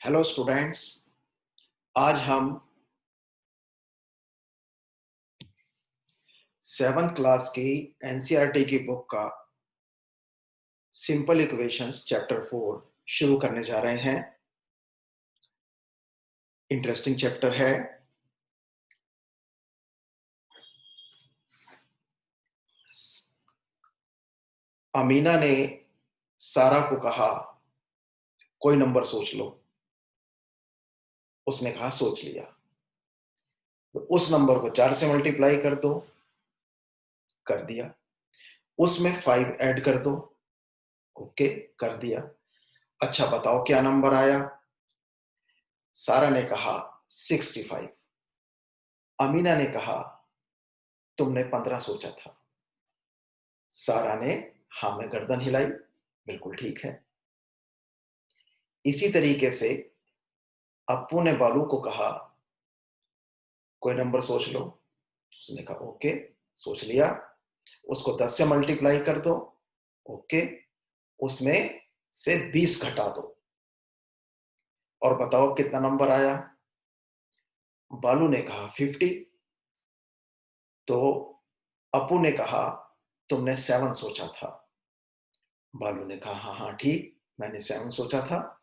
Hello students. आज हम 7th class की एनसीईआरटी की बुक का सिंपल इक्वेशंस चैप्टर 4 शुरू करने जा रहे हैं। इंटरेस्टिंग चैप्टर है। अमीना ने सारा को कहा कोई नंबर सोच लो। उसने कहा सोच लिया। तो उस नंबर को 4 से मल्टीप्लाई कर दो। कर दिया। उसमें 5 ऐड कर दो। ओके, कर दिया। अच्छा बताओ क्या नंबर आया। सारा ने कहा 65। अमीना ने कहा तुमने 15 सोचा था। सारा ने हाँ में गर्दन हिलाई। बिल्कुल ठीक है। इसी तरीके से अप्पू ने बालू को कहा कोई नंबर सोच लो। उसने कहा ओके, सोच लिया। उसको 10 से मल्टीप्लाई कर दो। ओके, उसमें से 20 घटा दो और बताओ कितना नंबर आया। बालू ने कहा 50। तो अप्पू ने कहा तुमने 7 सोचा था। बालू ने कहा हाँ हाँ ठीक, मैंने 7 सोचा था।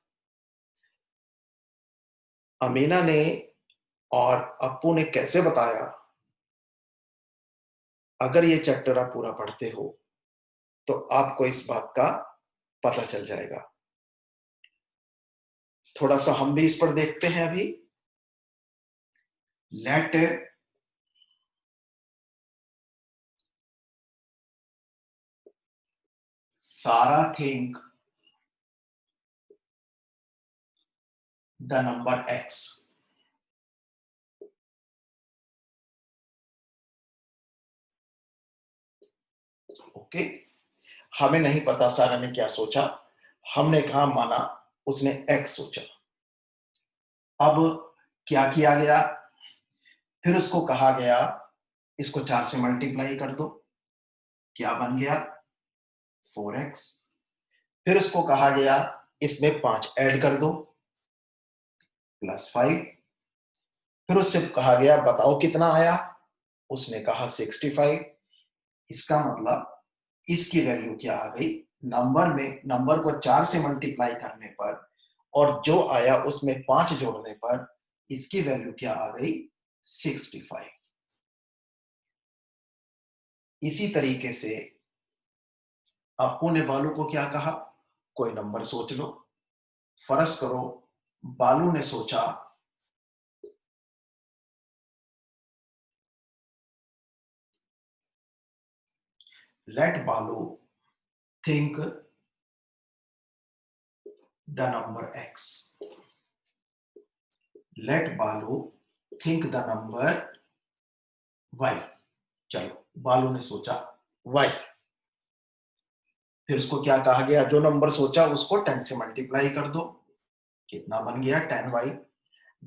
अमीना ने और अप्पू ने कैसे बताया? अगर ये चैप्टर आप पूरा पढ़ते हो तो आपको इस बात का पता चल जाएगा। थोड़ा सा हम भी इस पर देखते हैं अभी। लेट सारा think the number x। Okay, हमें नहीं पता सारा ने क्या सोचा। हमने कहा माना उसने x सोचा। अब क्या किया गया? फिर उसको कहा गया इसको 4 से मल्टीप्लाई कर दो। क्या बन गया? 4x। फिर उसको कहा गया इसमें 5 ऐड कर दो, +5। फिर उससे कहा गया बताओ कितना आया। उसने कहा 65। इसका मतलब इसकी वैल्यू क्या आ गई? नंबर को 4 से मल्टीप्लाई करने पर और जो आया उसमें 5 जोड़ने पर इसकी वैल्यू क्या आ गई? 65। इसी तरीके से अप्पू ने बालू को क्या कहा? कोई नंबर सोच लो। फर्ज करो बालू ने सोचा let Balu think the number x। Let Balu think the number y। चलो, बालू ने सोचा y। फिर उसको क्या कहा गया? जो नंबर सोचा उसको 10 से मल्टीप्लाई कर दो। कितना बन गया? 10y।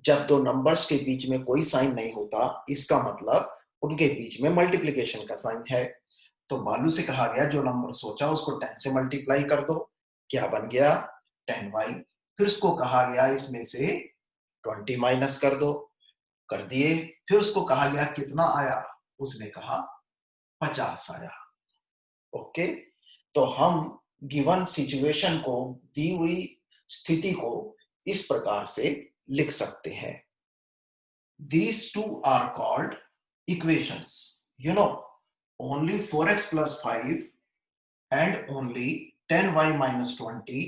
जब दो नंबर्स के बीच में कोई साइन नहीं होता इसका मतलब उनके बीच में मल्टीप्लिकेशन का साइन है। तो बालू से कहा गया जो नंबर सोचा उसको 10 से मल्टीप्लाई कर दो। क्या बन गया? 10y। फिर उसको कहा गया इसमें से 20 माइनस कर दो। कर दिए। फिर उसको कहा गया कितना आया? उसने कहा 50 आया। ओके, तो हम गिवन सिचुएशन को, दी हुई स्थिति को इस प्रकार से लिख सकते हैं। These two are called equations. Only 4x plus 5 and only 10y minus 20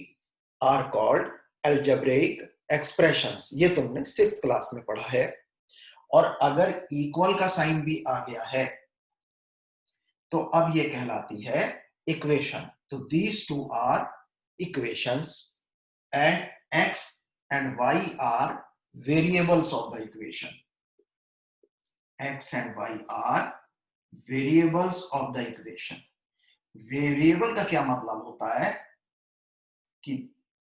are called algebraic expressions. ये तुमने 6th क्लास में पढ़ा है। और अगर इक्वल का साइन भी आ गया है तो अब ये कहलाती है इक्वेशन। तो these two are equations and x and y are variables of the equation. x and y are variables of the equation. Variable का क्या मतलब होता है? कि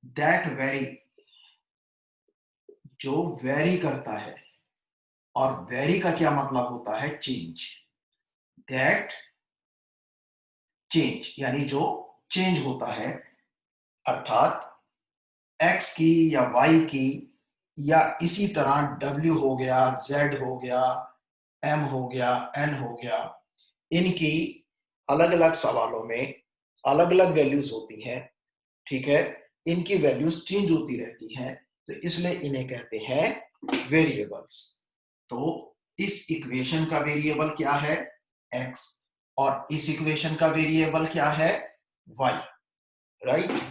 दैट वेरी, जो वेरी करता है। और वेरी का क्या मतलब होता है? चेंज। दैट चेंज यानी जो चेंज होता है, अर्थात x की या y की या इसी तरह W हो गया, Z हो गया, M हो गया, N हो गया, इनकी अलग अलग सवालों में अलग अलग वैल्यूज होती हैं, ठीक है। इनकी वैल्यूज चेंज होती रहती हैं, तो इसलिए इन्हें कहते हैं वेरिएबल्स। तो इस इक्वेशन का वेरिएबल क्या है, x, और इस इक्वेशन का वेरिएबल क्या है, y, राइट।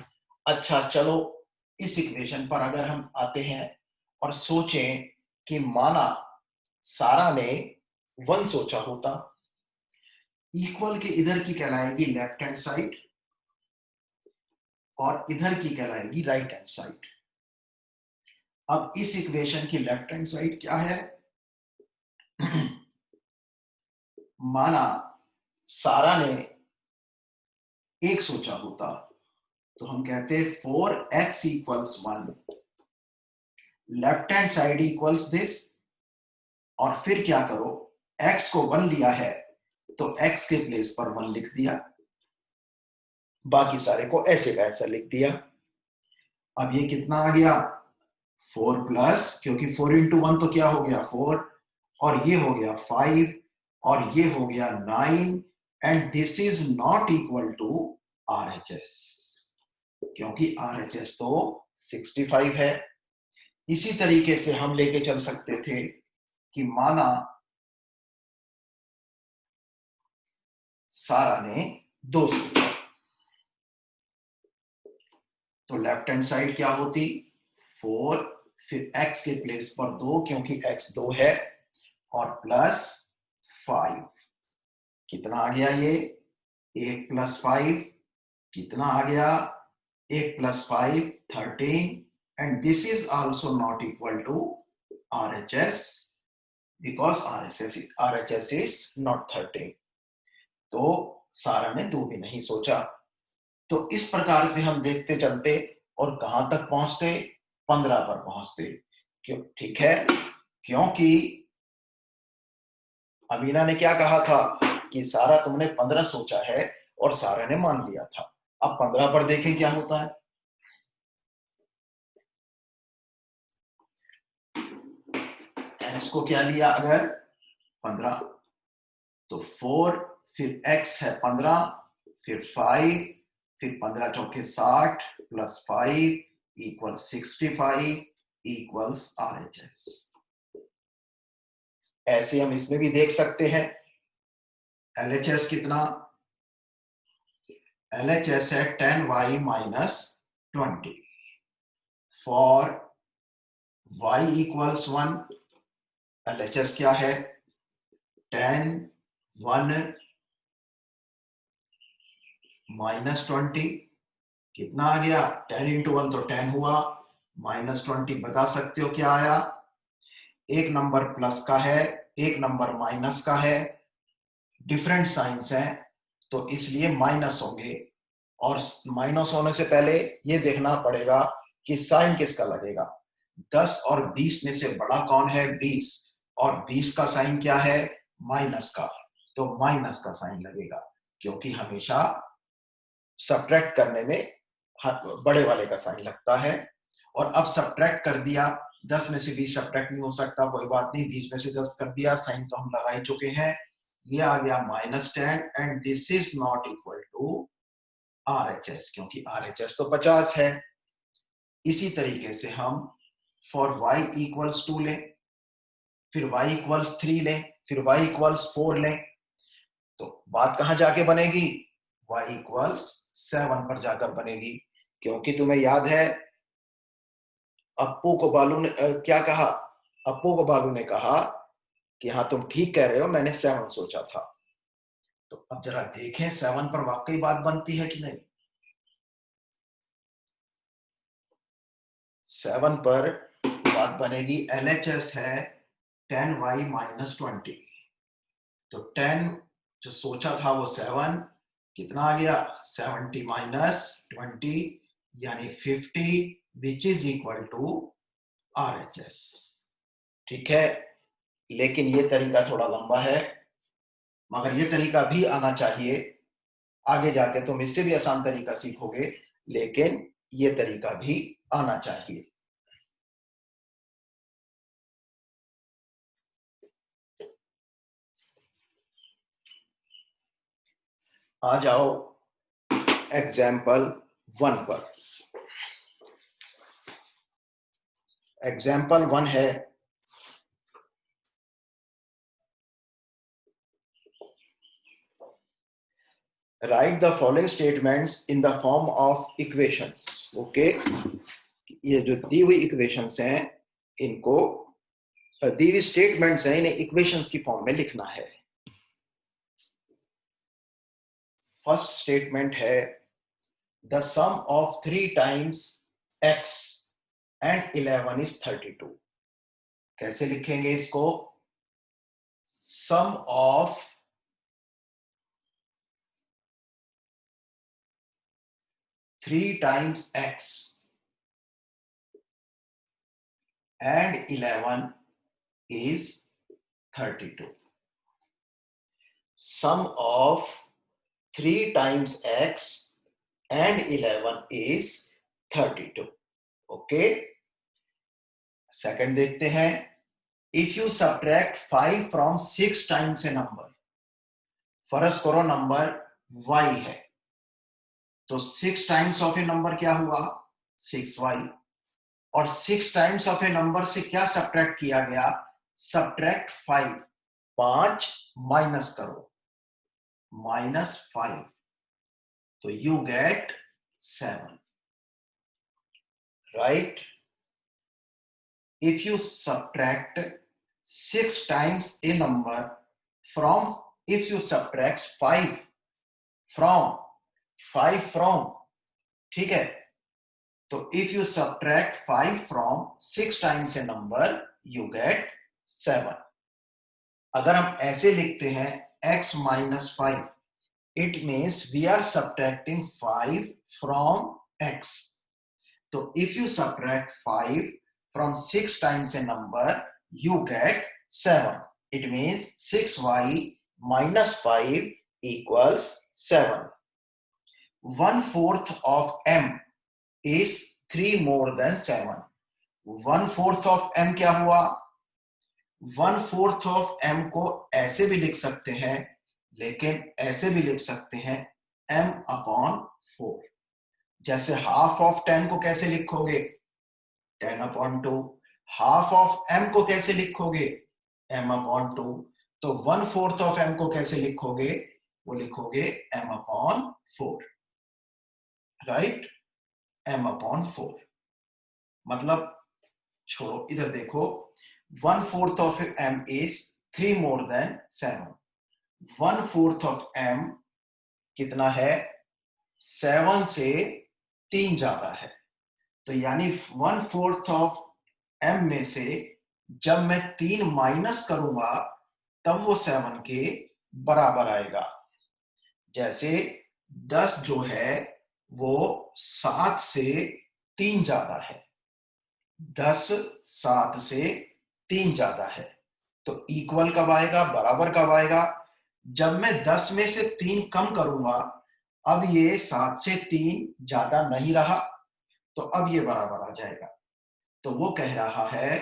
अच्छा चलो, इस इक्वेशन पर अगर हम आते हैं और सोचें कि माना सारा ने 1 सोचा होता, इक्वल के इधर की कहलाएगी लेफ्ट हैंड साइड और इधर की कहलाएगी राइट हैंड साइड। अब इस इक्वेशन की लेफ्ट हैंड साइड क्या है, माना सारा ने 1 सोचा होता, तो हम कहते 4x equals 1, left hand side equals this, और फिर क्या करो, x को 1 लिया है तो x के प्लेस पर 1 लिख दिया, बाकी सारे को ऐसे का ऐसा लिख दिया। अब ये कितना आ गया, 4 प्लस, क्योंकि 4 इंटू 1 तो क्या हो गया 4, और ये हो गया 5, और ये हो गया 9, and this is not equal to RHS, क्योंकि RHS तो 65 है। इसी तरीके से हम लेके चल सकते थे कि माना सारा ने 2 सोचा, तो लेफ्ट हैंड साइड क्या होती, 4, फिर x के प्लेस पर 2, क्योंकि x 2 है, और प्लस 5, कितना आ गया ये, 8 प्लस 5 कितना आ गया, 8 plus 5 13, and this is also not equal to RHS, because RHS is not 13। तो सारा ने 2 भी नहीं सोचा। तो इस प्रकार से हम देखते चलते और कहां तक पहुंचते, 15 पर पहुंचते। क्यों, ठीक है, क्योंकि अमीना ने क्या कहा था कि सारा तुमने 15 सोचा है, और सारा ने मान लिया था। अब 15 पर देखें क्या होता है, x को क्या लिया अगर 15, तो 4, फिर x है 15, फिर 5, फिर 15 चौके 60 प्लस 5 इक्वल 65 इक्वल्स RHS। ऐसे हम इसमें भी देख सकते हैं, LHS कितना, LHS है 10y minus 20 for y equals 1, LHS क्या है 10 1 माइनस 20, कितना आ गया, 10 इंटू 1 तो 10 हुआ, माइनस 20 बता सकते हो क्या आया, एक नंबर प्लस का है, एक नंबर माइनस का है, डिफरेंट साइंस है, तो इसलिए माइनस होंगे, और माइनस होने से पहले ये देखना पड़ेगा कि साइन किसका लगेगा। 10 और 20 में से बड़ा कौन है, 20, और 20 का साइन क्या है, माइनस का, तो माइनस का साइन लगेगा, क्योंकि हमेशा सब्ट्रैक्ट करने में बड़े वाले का साइन लगता है। और अब सब्ट्रैक्ट कर दिया, 10 में से 20 सब्ट्रैक्ट नहीं हो सकता, कोई बात नहीं, 20 में से 10 कर दिया, साइन तो हम लगा ही चुके हैं, ये आ गया -10, and this is not equal to RHS, क्योंकि RHS तो 50 है। इसी तरीके से हम फॉर y इक्वल्स 2 लें, फिर y इक्वल्स 3 लें, फिर y इक्वल्स 4 लें, तो बात कहां जाके बनेगी, y इक्वल्स 7 पर जाकर बनेगी, क्योंकि तुम्हें याद है अप्पू को बालू ने क्या कहा, अप्पू को बालू ने कहा कि हाँ तुम ठीक कह रहे हो, मैंने 7 सोचा था। तो अब जरा देखें 7 पर वाकई बात बनती है कि नहीं। 7 पर बात बनेगी, LHS है 10y माइनस 20, तो 10 जो सोचा था वो 7, कितना आ गया 70 माइनस 20 यानी 50, which is equal to RHS। ठीक है, लेकिन ये तरीका थोड़ा लंबा है, मगर ये तरीका भी आना चाहिए, आगे जाके तुम इससे भी आसान तरीका सीखोगे, लेकिन ये तरीका भी आना चाहिए। आ जाओ एग्जाम्पल 1 पर। एग्जाम्पल 1 है, right the following statements in the form of equations. Okay, ये जो दी हुई इक्वेशंस हैं, इनको दी हुई स्टेटमेंट्स हैं, इन्हें इक्वेशंस की फॉर्म में लिखना है। फर्स्ट स्टेटमेंट है the sum of 3 times x and 11 is 32। कैसे लिखेंगे इसको? Sum of 3 times x and 11 is 32. Sum of 3 times x and 11 is 32. Okay. Second देखते हैं, if you subtract 5 from 6 times a number, फर्ज करो नंबर y है, तो 6 टाइम्स ऑफ ए नंबर क्या हुआ? 6y। और 6 टाइम्स ऑफ ए नंबर से क्या सब्ट्रैक्ट किया गया? सब्ट्रैक्ट 5। 5 माइनस करो, -5, तो you get 7, right? If you subtract 6 times A number from, if you subtract 5 from, ठीक है, तो if you subtract 5 from 6 times A number you get 7। अगर हम ऐसे लिखते हैं x minus 5, it means we are subtracting 5 from x. So if you subtract 5 from 6 times a number, you get 7. It means 6y minus 5 equals 7. 1/4 of m is 3 more than 7. 1/4 of m क्या हुआ? 1/4 of m को ऐसे भी लिख सकते हैं, लेकिन ऐसे भी लिख सकते हैं m/4। जैसे हाफ ऑफ 10 को कैसे लिखोगे? 10/2। हाफ ऑफ m को कैसे लिखोगे? m/2। तो 1/4 ऑफ m को कैसे लिखोगे? वो लिखोगे m/4, राइट? m/4 मतलब, छोड़ो, इधर देखो, 1/4 of m is 3 more than 7. 1/4 of m कितना है? 7 से 3 ज्यादा है। तो यानी 1/4 ऑफ m में से जब मैं 3 माइनस करूंगा तब वो 7 के बराबर आएगा। जैसे 10 जो है वो 7 से 3 ज्यादा है, 10 7 से 3 ज्यादा है। तो इक्वल कब आएगा? बराबर कब आएगा? जब मैं 10 में से 3 कम करूंगा, अब ये 7 से 3 ज्यादा नहीं रहा, तो अब ये बराबर आ जाएगा। तो वो कह रहा है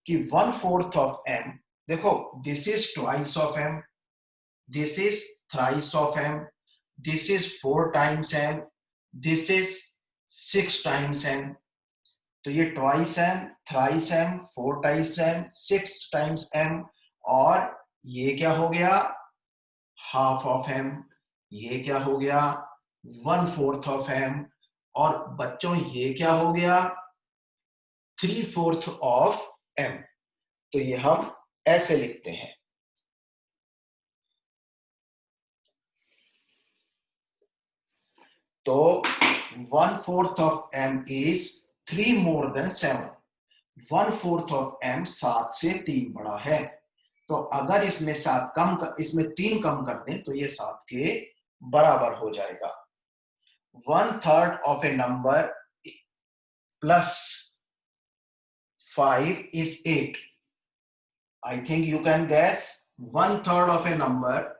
कि 1/4 ऑफ m, देखो, this is twice of m, this is thrice of m, this is 4 times m, this is 6 times m। तो ये twice m, thrice m, 4 times m, 6 times m, और ये क्या हो गया? Half of m। ये क्या हो गया? 1/4 ऑफ m। और बच्चों ये क्या हो गया? 3/4 ऑफ m। तो ये हम ऐसे लिखते हैं। तो 1/4 of m is 3 more than 7। 1/4 of m 7 से 3 बड़ा है। तो अगर इसमें 7 कम इसमें 3 कम कर दें तो ये 7 के बराबर हो जाएगा। 1/3 of A number plus 5 is 8. I think you can guess 1/3 of a number,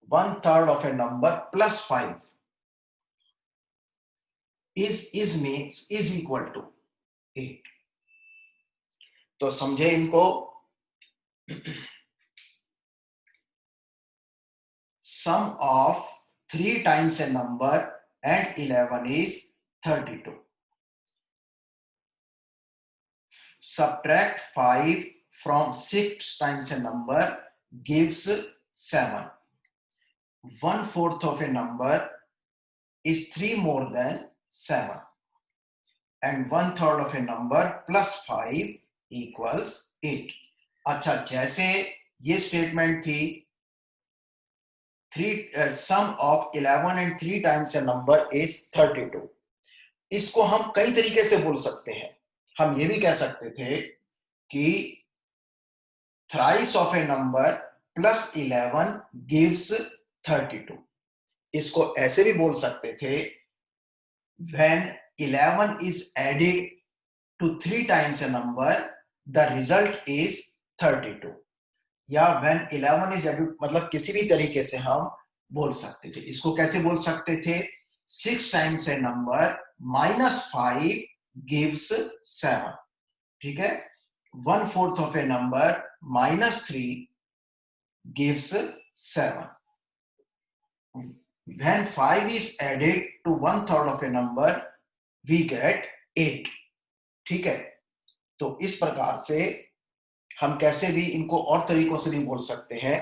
1/3 of a number plus 5 is equal to 8. तो समझे इनको? sum of 3 times a number and 11 is 32. Subtract 5 from 6 times a number gives 7. 1/4 of a number is 3 more than 7. And 1/3 of a number plus 5 equals 8. अच्छा, जैसे ये statement थी, sum of 11 and 3 times a number is 32. इसको हम कई तरीके से बोल सकते हैं. हम ये भी कह सकते थे कि thrice of a number plus 11 gives 32. इसको ऐसे भी बोल सकते थे, when 11 is added to 3 times a number, the result is 32. या when 11 is added, मतलब किसी भी तरीके से हम बोल सकते थे. इसको कैसे बोल सकते थे? 6 times a number minus 5 gives 7. ठीक है. 1/4 of a number minus 3 gives 7. When 5 is added to 1/3 of a number, we get 8. ठीक है. तो इस प्रकार से हम कैसे भी इनको और तरीकों से भी बोल सकते हैं.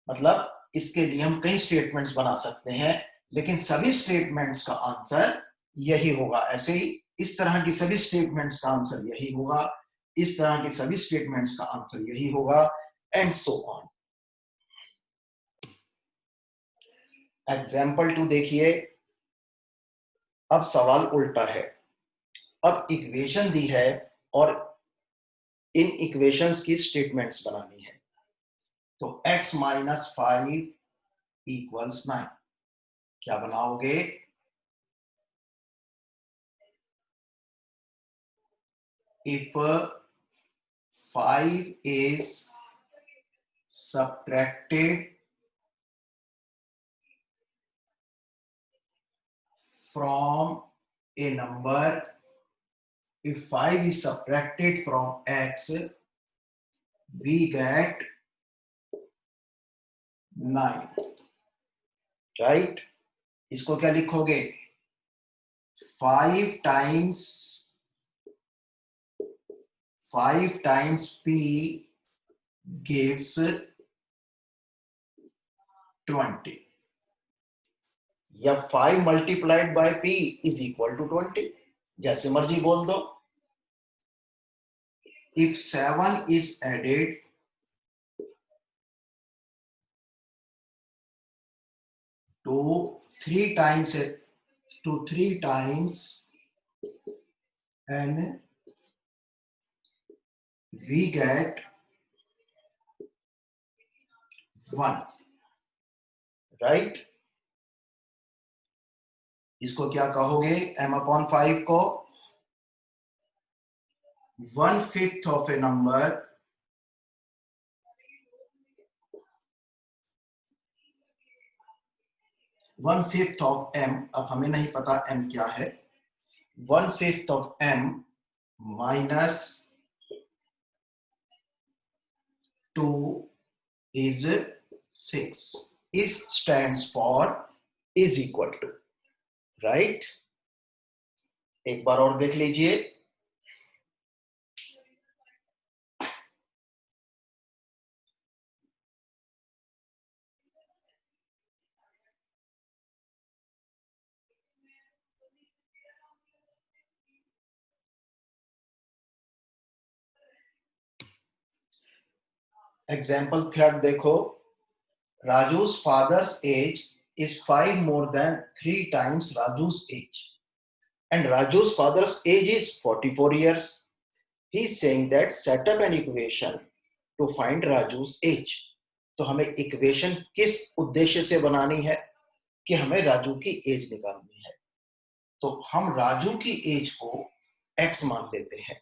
मतलब इसके लिए हम कई स्टेटमेंट्स बना सकते हैं, लेकिन सभी स्टेटमेंट्स का आंसर यही होगा. ऐसे ही इस तरह की सभी स्टेटमेंट्स का आंसर यही होगा, इस तरह के सभी स्टेटमेंट्स का आंसर यही होगा, एंड सो ऑन. एग्जाम्पल 2 देखिए. अब सवाल उल्टा है. अब इक्वेशन दी है और इन इक्वेशंस की स्टेटमेंट्स बनानी है. तो x माइनस 5 इक्वल्स 9. क्या बनाओगे? If 5 is subtracted from a number, if 5 is subtracted from x, we get 9. Right? इसको क्या लिखोगे? 5 times p gives 20. या 5 multiplied by p is equal to 20. जैसे मर्जी बोल दो. If 7 is added to 3 times and we get 1. Right? इसको क्या कहोगे? m/5 को 1/5 of a number (1/5 of m). अब हमें नहीं पता m क्या है. 1/5 of m minus 2 is 6. Is stands for is equal to. Right? एक बार और देख लीजिए. एग्जाम्पल 3 देखो. Raju's father's age is 5 more than 3 times Raju's age. And Raju's father's age is 44 years. He is saying that set up an equation to find Raju's age. तो हमें equation किस उद्देश्य से बनानी है? कि हमें राजू की एज निकालनी है. तो हम राजू की एज को x मान लेते हैं.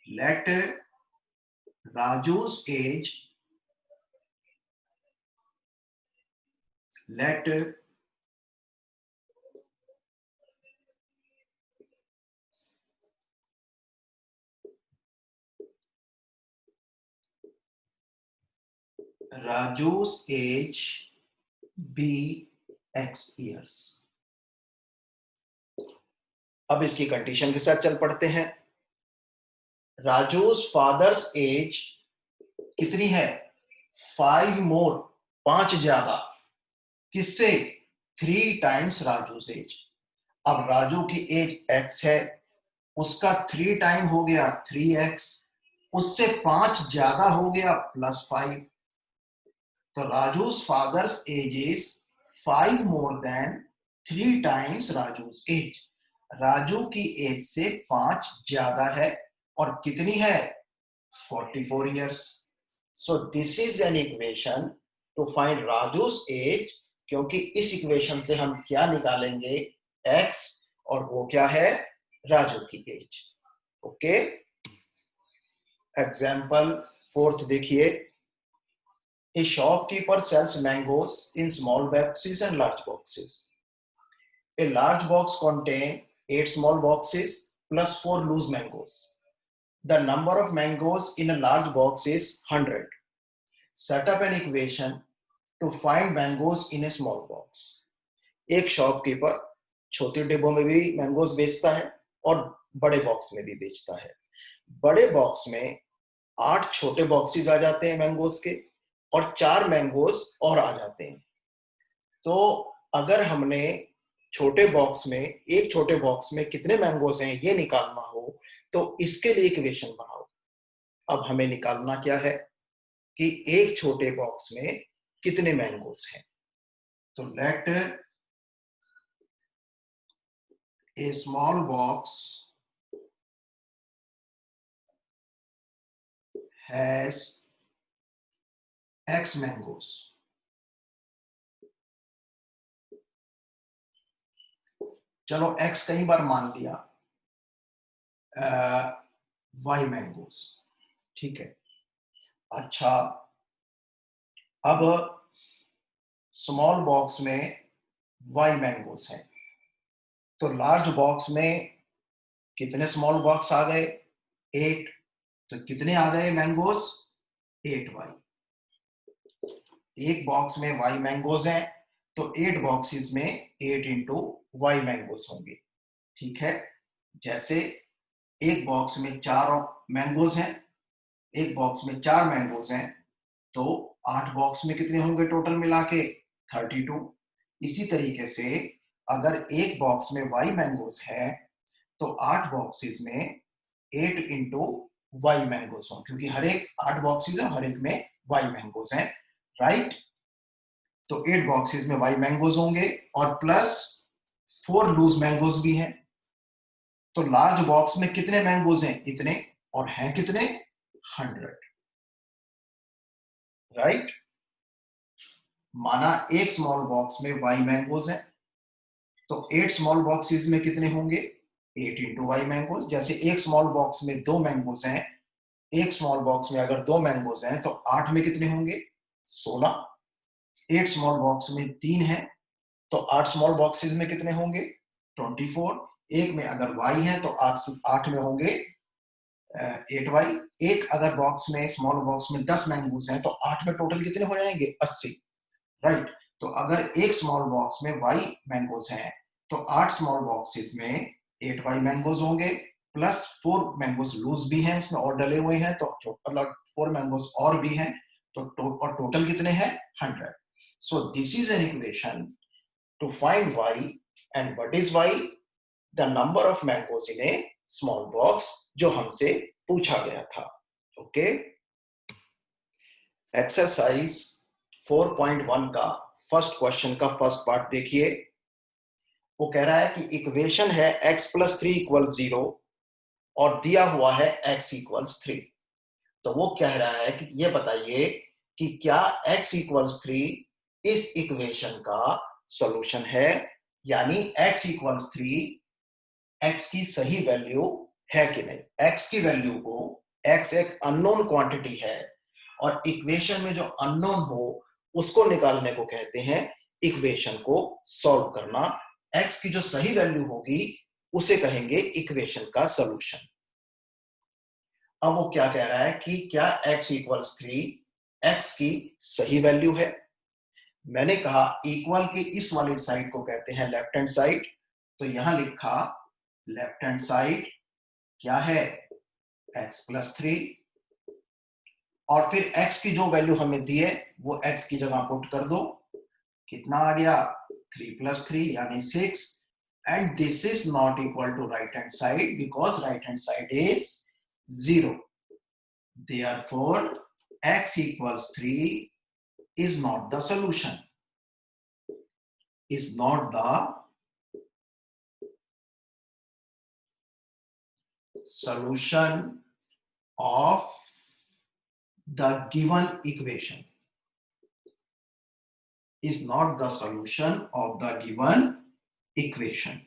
Let Raju's age, let Raju's age be x years. अब इसकी कंडीशन के साथ चल पड़ते हैं। राजूज फादर्स एज कितनी है? 5 मोर, 5 ज्यादा, किससे? 3 टाइम्स राजूज एज। अब राजू की एज x है, उसका 3 टाइम हो गया 3x, उससे 5 ज्यादा हो गया +5। तो Raju's father's age is 5 more than 3 times Raju's age. Raju की एज से 5 ज्यादा है और कितनी है? 44 years. So this is an equation to find राजू's age, क्योंकि इस इक्वेशन से हम क्या निकालेंगे? x, और वो क्या है? राजू की एज। ओके, एग्जाम्पल 4 देखिए। A shopkeeper sells mangoes in small boxes and large boxes. A large box contains 8 small boxes plus 4 loose mangoes. The number of mangoes in a large box is 100. Set up an equation to find mangoes in a small box. एक shopkeeper छोटे डिब्बों में भी mangoes बेचता है और बड़े box में भी बेचता है। बड़े बॉक्स में 8 छोटे बॉक्सेस आ जाते हैं मैंगोज के, और 4 मैंगोज और आ जाते हैं। तो अगर हमने छोटे बॉक्स में, एक छोटे बॉक्स में कितने मैंगोज हैं ये निकालना हो, तो इसके लिए इक्वेशन बनाओ। अब हमें निकालना क्या है कि एक छोटे बॉक्स में कितने मैंगोज हैं। तो let a small box has x mangoes. चलो x कई बार मान लिया, y मैंगोज, ठीक है। अच्छा, अब स्मॉल बॉक्स में y मैंगोज हैं, तो लार्ज बॉक्स में कितने स्मॉल बॉक्स आ गए? 8। तो कितने आ गए मैंगोज? 8y। एक बॉक्स में y मैंगोज हैं, तो 8 बॉक्सेस में 8 इंटू y मैंगोज होंगे, ठीक है। जैसे एक बॉक्स में 4 मैंगोज हैं, एक बॉक्स में 4 मैंगोज हैं, तो 8 बॉक्स में कितने होंगे टोटल मिला के? 32। इसी तरीके से अगर एक बॉक्स में y मैंगोज है, तो 8 बॉक्सेस में 8 इंटू वाई मैंगोज हों, क्योंकि हर एक 8 बॉक्सेस है, हर एक में y मैंगोज हैं, राइट। तो 8 बॉक्सेस में y मैंगोज होंगे और प्लस 4 लूज मैंगोज भी हैं। तो लार्ज बॉक्स में कितने मैंगोज हैं? इतने, और हैं कितने? 100, राइट। माना एक स्मॉल बॉक्स में y मैंगोज हैं, तो 8 स्मॉल बॉक्सेस में कितने होंगे? 8 इंटू वाई मैंगोज। जैसे एक स्मॉल बॉक्स में 2 मैंगोज हैं, एक स्मॉल बॉक्स में अगर 2 मैंगोज हैं, तो 8 में कितने होंगे? 16। 8 स्मॉल बॉक्स में 3 है, तो 8 स्मॉल बॉक्सेस में कितने होंगे? 24। एक में अगर y है, तो 8 में होंगे 8y। एक अगर बॉक्स में, स्मॉल बॉक्स में 10 मैंगोज हैं, तो 8 में टोटल कितने हो जाएंगे? 80, राइट। तो अगर एक स्मॉल बॉक्स में y मैंगोज हैं, तो 8 स्मॉल बॉक्सेस में 8y मैंगोज होंगे, प्लस 4 मैंगोज लूज भी हैं, उसमें और डले हुए हैं, तो मतलब 4 मैंगोज और भी हैं, और टोटल कितने हैं? 100। So this is an equation two find y, and what is y? The number of mangoes in A small box, जो हमसे पूछा गया था। ओके, एक्सरसाइज 4.1 का फर्स्ट क्वेश्चन का फर्स्ट पार्ट देखिए। वो कह रहा है कि इक्वेशन है x + 3 = 0 और दिया हुआ है x = 3। तो वो कह रहा है कि ये बताइए कि क्या x = 3 इस इक्वेशन का सॉल्यूशन है, यानी x = 3 x की सही वैल्यू है कि नहीं। x की वैल्यू को, x एक अननोन क्वांटिटी है, और इक्वेशन में जो अननोन हो उसको निकालने को कहते हैं इक्वेशन को सॉल्व करना। x की जो सही वैल्यू होगी उसे कहेंगे इक्वेशन का सॉल्यूशन। अब वो क्या कह रहा है कि क्या x = 3 x की सही वैल्यू है। मैंने कहा इक्वल के इस वाली साइड को कहते हैं लेफ्ट हैंड साइड, तो यहां लिखा लेफ्ट हैंड साइड क्या है x+3, और फिर x की जो वैल्यू हमें दी है वो x की जगह पुट कर दो, कितना आ गया 3+3 यानी 6, and this is not equal to right hand side because right hand side is 0. Therefore x equals 3 is not the solution, is not the solution of the given equation, is not the solution of the given equation.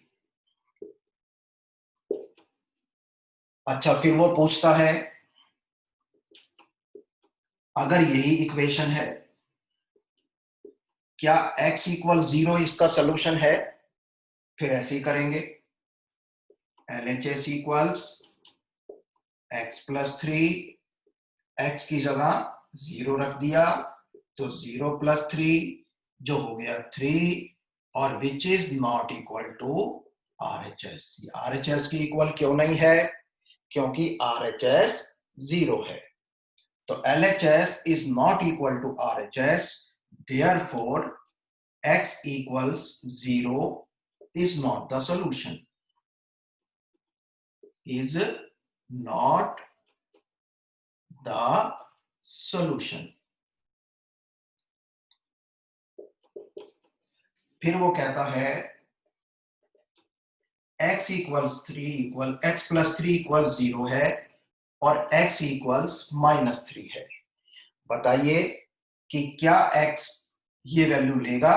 अच्छा, फिर वो पूछता है अगर यही equation है क्या x equal 0 इसका सोल्यूशन है? फिर ऐसे ही करेंगे, LHS इक्वल्स x+3, x की जगह 0 रख दिया तो 0+3 जो हो गया 3, और which is not equal to RHS. RHS की इक्वल क्यों नहीं है? क्योंकि RHS 0 है, तो LHS is not equal to RHS, therefore x equals 0 is not the solution, is not the solution. फिर वो कहता है x equals 3 equal x+3 equal 0 है और x इक्वल्स -3 है। बताइए कि क्या x ये वैल्यू लेगा,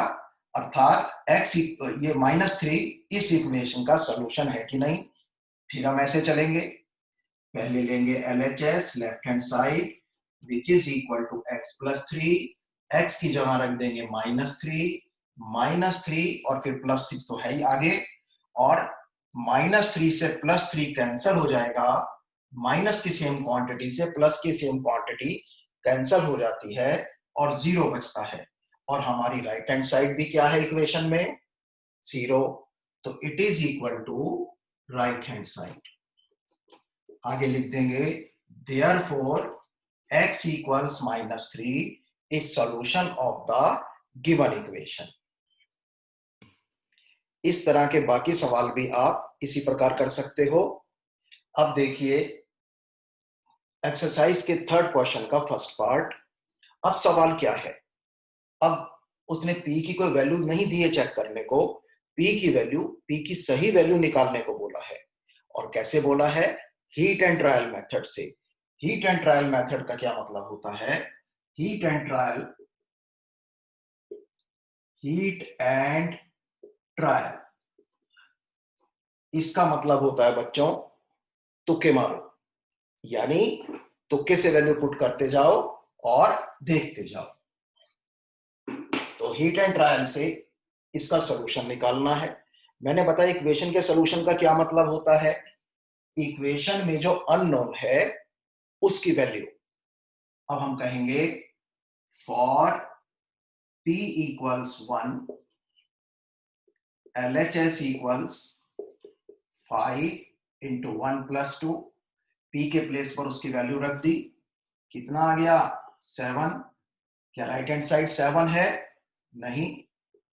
अर्थात x ये -3 इस इक्वेशन का सॉल्यूशन है कि नहीं? फिर हम ऐसे चलेंगे, पहले लेंगे LHS left hand side which is equal to x+3, x की जगह रख देंगे -3 और फिर +3 तो है ही आगे, और -3 से +3 कैंसिल हो जाएगा, माइनस की सेम क्वांटिटी से प्लस की सेम क्वांटिटी कैंसिल हो जाती है और 0 बचता है, और हमारी राइट हैंड साइड भी क्या है इक्वेशन में 0, तो it is equal to right hand side. आगे लिख देंगे therefore x equals -3 is solution of the given equation. इस तरह के बाकी सवाल भी आप इसी प्रकार कर सकते हो। अब देखिए एक्सरसाइज के थर्ड क्वेश्चन का फर्स्ट पार्ट। अब सवाल क्या है, अब उसने p की कोई वैल्यू नहीं दी है चेक करने को, p की सही वैल्यू निकालने को बोला है, और कैसे बोला है? हीट एंड ट्रायल मेथड से। हीट एंड ट्रायल मेथड का क्या मतलब होता है? हीट एंड ट्रायल इसका मतलब होता है बच्चों तुक्के मारो, यानी तुक्के से वैल्यू पुट करते जाओ और देखते जाओ। तो हीट एंड ट्रायल से इसका सॉल्यूशन निकालना है। मैंने बताया इक्वेशन के सॉल्यूशन का क्या मतलब होता है, इक्वेशन में जो अननोन है उसकी वैल्यू। अब हम कहेंगे for p equals 1, LHS equals 5 into 1 plus 2, p के प्लेस पर उसकी वैल्यू रख दी, कितना आ गया 7। क्या राइट हैंड साइड 7 है? नहीं,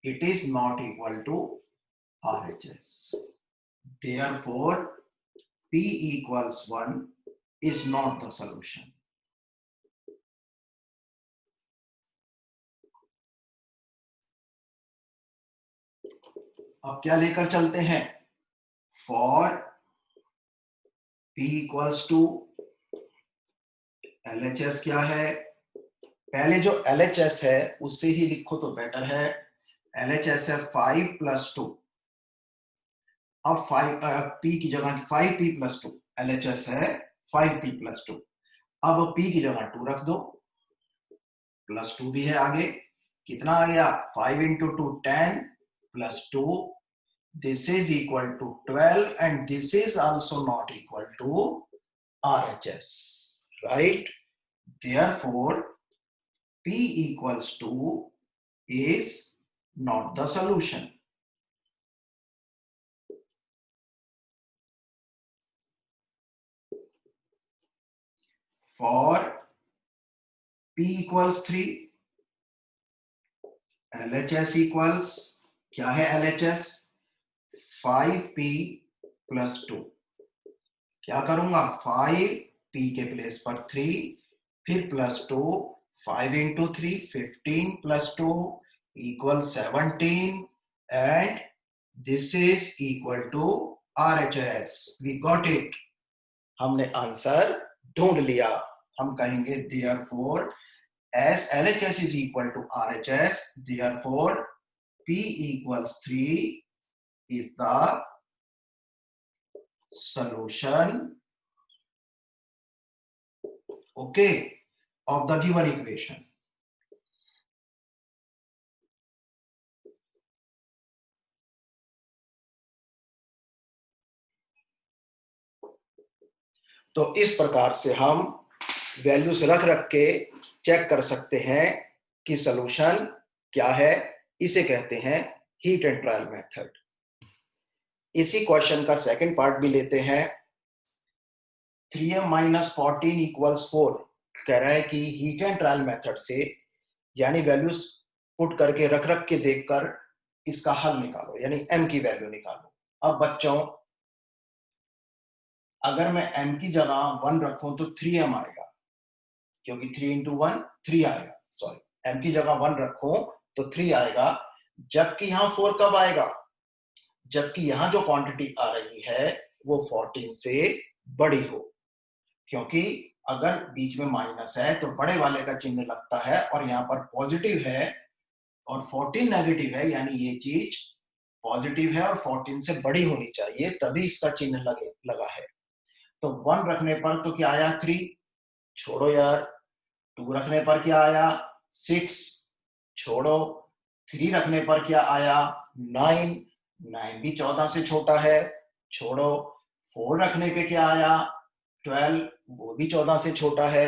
it is not equal to RHS, therefore p equals 1 is not the solution. अब क्या लेकर चलते हैं, for p equals to LHS क्या है, पहले जो LHS है उससे ही लिखो तो बेटर है। LHS है 5 + 2, अब 5 p की जगह 5p + 2, LHS है 5p + 2, अब p की जगह 2 रख दो, +2 भी है आगे, कितना आ गया 5 into 2 10 + 2, this is equal to 12 and this is also not equal to RHS, right? Therefore p equals to is not the solution. For p equals 3, LHS equals, क्या है LHS? 5p plus 2. क्या करूंगा? 5p के place पर 3, फिर plus 2, 5 into 3 15 plus 2 equal 17, and this is equal to RHS. We got it. हमने answer ढूंढ लिया. हम कहेंगे therefore as LHS is equal to RHS, therefore P equals 3 is the solution, okay, of the given equation. तो इस प्रकार से हम वैल्यूज रख रख के चेक कर सकते हैं कि सॉल्यूशन क्या है. इसे कहते हैं हीट एंड ट्रायल मेथड. इसी क्वेश्चन का सेकंड पार्ट भी लेते हैं. 3m minus 14 equals 4 कह रहा है कि हीट एंड ट्रायल मेथड से, यानी वैल्यूज पुट करके रख रख के देखकर इसका हल निकालो, यानी m की वैल्यू निकालो. अब बच्चों, अगर मैं m की जगह 1 रखूं तो 3m आएगा, क्योंकि 3 into 1 3 आएगा. सॉरी, m की जगह 1 रखूं तो 3 आएगा, जबकि यहां 4 कब आएगा? जबकि यहां जो क्वांटिटी आ रही है वो 14 से बड़ी हो, क्योंकि अगर बीच में माइनस है तो बड़े वाले का चिन्ह लगता है, और यहाँ पर पॉजिटिव है और 14 नेगेटिव है, यानी ये चीज पॉजिटिव है और 14 से बड़ी होनी चाहिए, तभी इसका चिन्ह लगा है. तो 1 रखने पर तो क्या आया? 3. छोड़ो यार. 2 रखने पर क्या आया? 6. छोड़ो. 3 रखने पर क्या आया? 9. 9 भी 14 से छोटा है. छोड़ो. 4 रखने पे क्या आया? 12. वो भी 14 से छोटा है.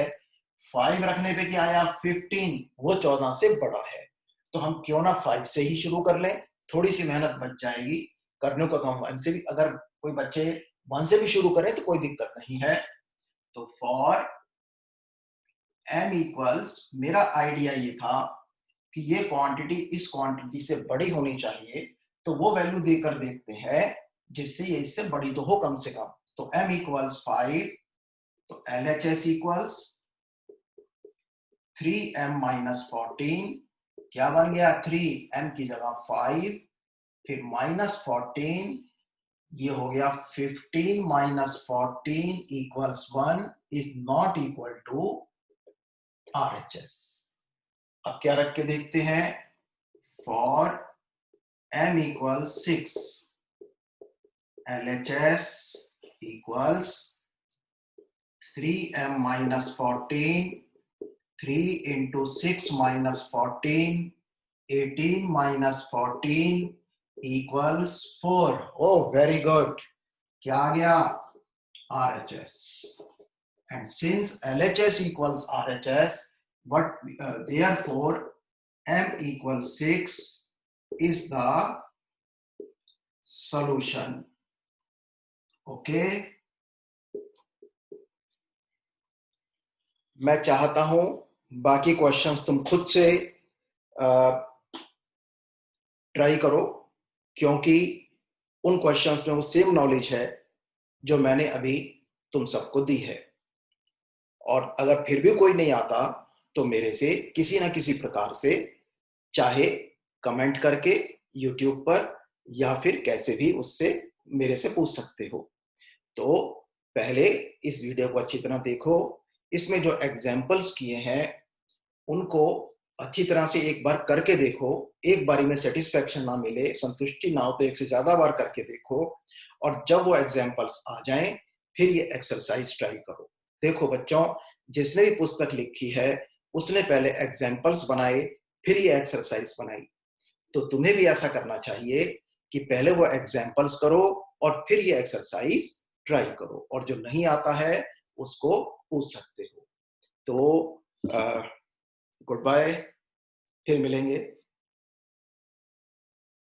5 रखने पे क्या आया? 15. वो 14 से बड़ा है. तो हम क्यों ना 5 से ही शुरू कर लें, थोड़ी सी मेहनत बच जाएगी. करने को तो हम 1 से भी, अगर कोई बच्चे 1 से भी शुरू करें तो कोई दिक्कत नहीं है. तो फॉर m इक्वल्स, मेरा आइडिया ये था कि ये क्वांटिटी इस क्वांटिटी से बड़ी होनी चाहिए, तो वो वैल्यू देकर देखते हैं जिससे ये इससे बड़ी तो हो कम से कम. तो m इक्वल्स 5, तो LHS इक्वल्स 3m माइनस 14. क्या बन गया? 3m की जगह 5, फिर माइनस 14, ये हो गया 15 minus 14 equals 1 is not equal to RHS. अब क्या रख के देखते हैं? For m equals 6, LHS equals 3m minus 14, 3 into 6 minus 14, 18 minus 14 equals 4. Oh, very good. क्या आ गया? RHS. And since LHS equals RHS, therefore m equals 6 is the solution. Okay. मैं चाहता हूं बाकी क्वेश्चंस तुम खुद से ट्राई करो, क्योंकि उन क्वेश्चंस में वो सेम नॉलेज है जो मैंने अभी तुम सबको दी है. और अगर फिर भी कोई नहीं आता तो मेरे से किसी ना किसी प्रकार से, चाहे कमेंट करके YouTube पर, या फिर कैसे भी उससे मेरे से पूछ सकते हो. तो पहले इस वीडियो को अच्छी तरह देखो. इसमें जो एग्जाम्पल्स किए हैं उनको अच्छी तरह से एक बार करके देखो. एक बारी में सेटिस्फैक्शन ना मिले, संतुष्टि ना हो तो एक से ज्यादा बार करके देखो, और जब वो एग्जाम्पल्स आ जाएं फिर ये एक्सरसाइज ट्राई करो. देखो बच्चों, जिसने भी पुस्तक लिखी है उसने पहले एग्जाम्पल्स बनाए, फिर ये एक्सरसाइज बनाई. तो तुम्हें भी ऐसा करना चाहिए कि पहले वो एग्जाम्पल्स करो और फिर ये एक्सरसाइज ट्राई करो, और जो नहीं आता है उसको पूछ सकते हो. तो गुड बाय, फिर मिलेंगे.